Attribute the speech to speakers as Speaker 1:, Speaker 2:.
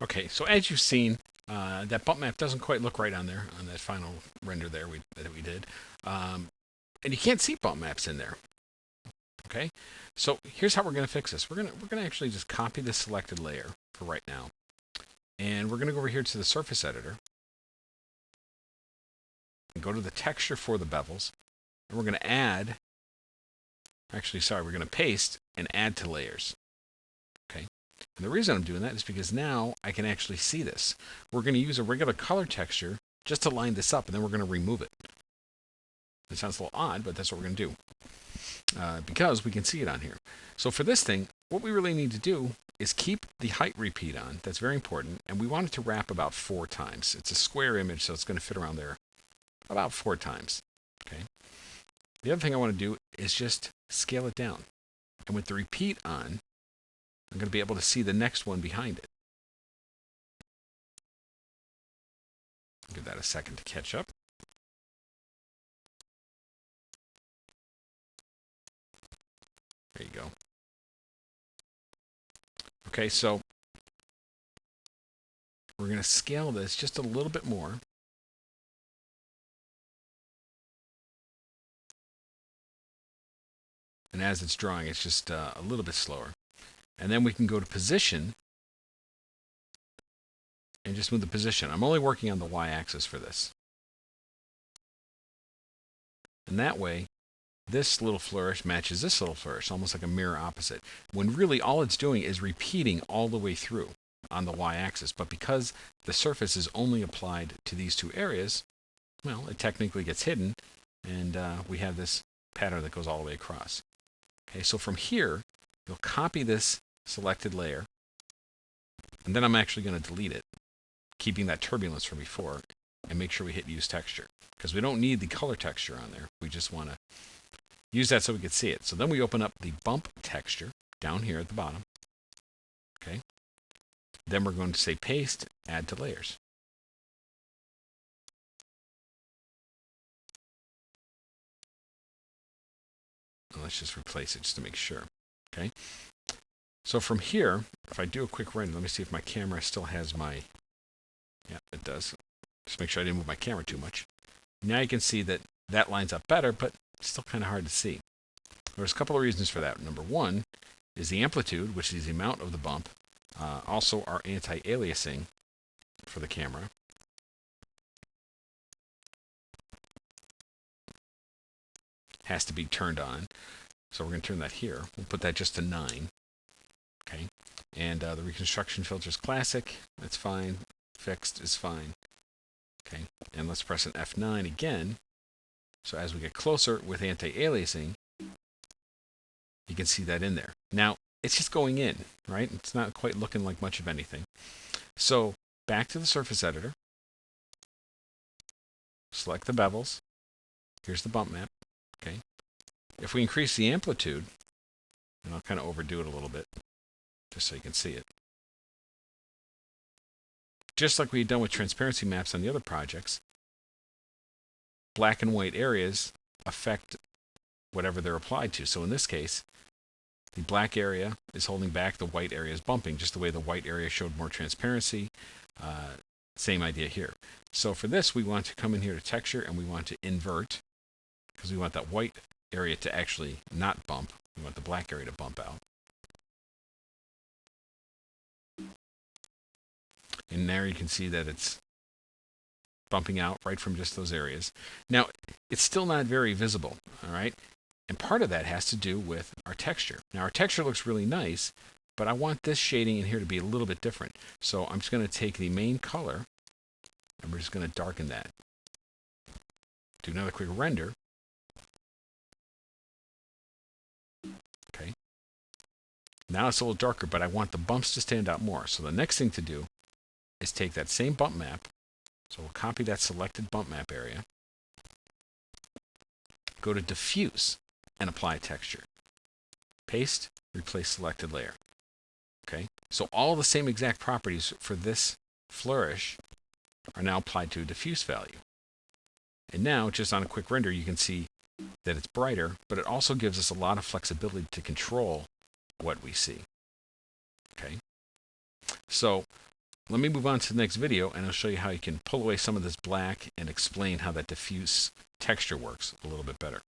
Speaker 1: Okay, so as you've seen, that bump map doesn't quite look right on there, on that final render there that we did. And you can't see bump maps in there. Okay, so here's how we're going to fix this. We're gonna actually just copy the selected layer for right now, and we're going to go over here to the surface editor and go to the texture for the bevels, and we're going to add. Actually, sorry, we're going to paste and add to layers. Okay, and the reason I'm doing that is because now I can actually see this. We're going to use a regular color texture just to line this up, and then we're going to remove it. It sounds a little odd, but that's what we're going to do. Because we can see it on here. So for this thing, what we really need to do is keep the height repeat on. That's very important. And we want it to wrap about 4 times. It's a square image, so it's going to fit around there about 4 times. Okay. The other thing I want to do is just scale it down. And with the repeat on, I'm going to be able to see the next one behind it. Give that a second to catch up. There you go. Okay, so we're going to scale this just a little bit more. And as it's drawing, it's just a little bit slower. And then we can go to position and just move the position. I'm only working on the y-axis for this. And that way, this little flourish matches this little flourish, almost like a mirror opposite, when really all it's doing is repeating all the way through on the y-axis. But because the surface is only applied to these 2 areas, well, it technically gets hidden, and we have this pattern that goes all the way across. Okay, so from here, you'll copy this selected layer, and then I'm actually going to delete it, keeping that turbulence from before, and make sure we hit Use Texture, because we don't need the color texture on there. We just want to use that so we can see it. So then we open up the bump texture down here at the bottom. Okay. Then we're going to say paste, add to layers. And let's just replace it just to make sure. Okay. So from here, if I do a quick render, let me see if my camera still has my, yeah, it does. Just make sure I didn't move my camera too much. Now you can see that that lines up better, but it's still kind of hard to see. There's a couple of reasons for that. Number one is the amplitude, which is the amount of the bump. Also our anti-aliasing for the camera. Has to be turned on. So we're going to turn that here. We'll put that just to 9. Okay. And the reconstruction filter is classic. That's fine. Fixed is fine. Okay. And let's press an F9 again. So as we get closer with anti-aliasing, you can see that in there. Now, it's just going in, right? It's not quite looking like much of anything. So back to the surface editor. Select the bevels. Here's the bump map. Okay. If we increase the amplitude, and I'll kind of overdo it a little bit, just so you can see it. Just like we had done with transparency maps on the other projects, black and white areas affect whatever they're applied to. So in this case, the black area is holding back, the white area is bumping, just the way the white area showed more transparency. Same idea here. So for this, we want to come in here to texture and we want to invert, because we want that white area to actually not bump. We want the black area to bump out. And there you can see that it's bumping out right from just those areas. Now, it's still not very visible, all right? And part of that has to do with our texture. Now, our texture looks really nice, but I want this shading in here to be a little bit different. So I'm just going to take the main color, and we're just going to darken that. Do another quick render. Okay. Now it's a little darker, but I want the bumps to stand out more. So the next thing to do is take that same bump map. So we'll copy that selected bump map area. Go to Diffuse and apply texture. Paste, replace selected layer. Okay, so all the same exact properties for this flourish are now applied to a diffuse value. And now, just on a quick render, you can see that it's brighter, but it also gives us a lot of flexibility to control what we see. Okay, so let me move on to the next video, and I'll show you how you can pull away some of this black and explain how that diffuse texture works a little bit better.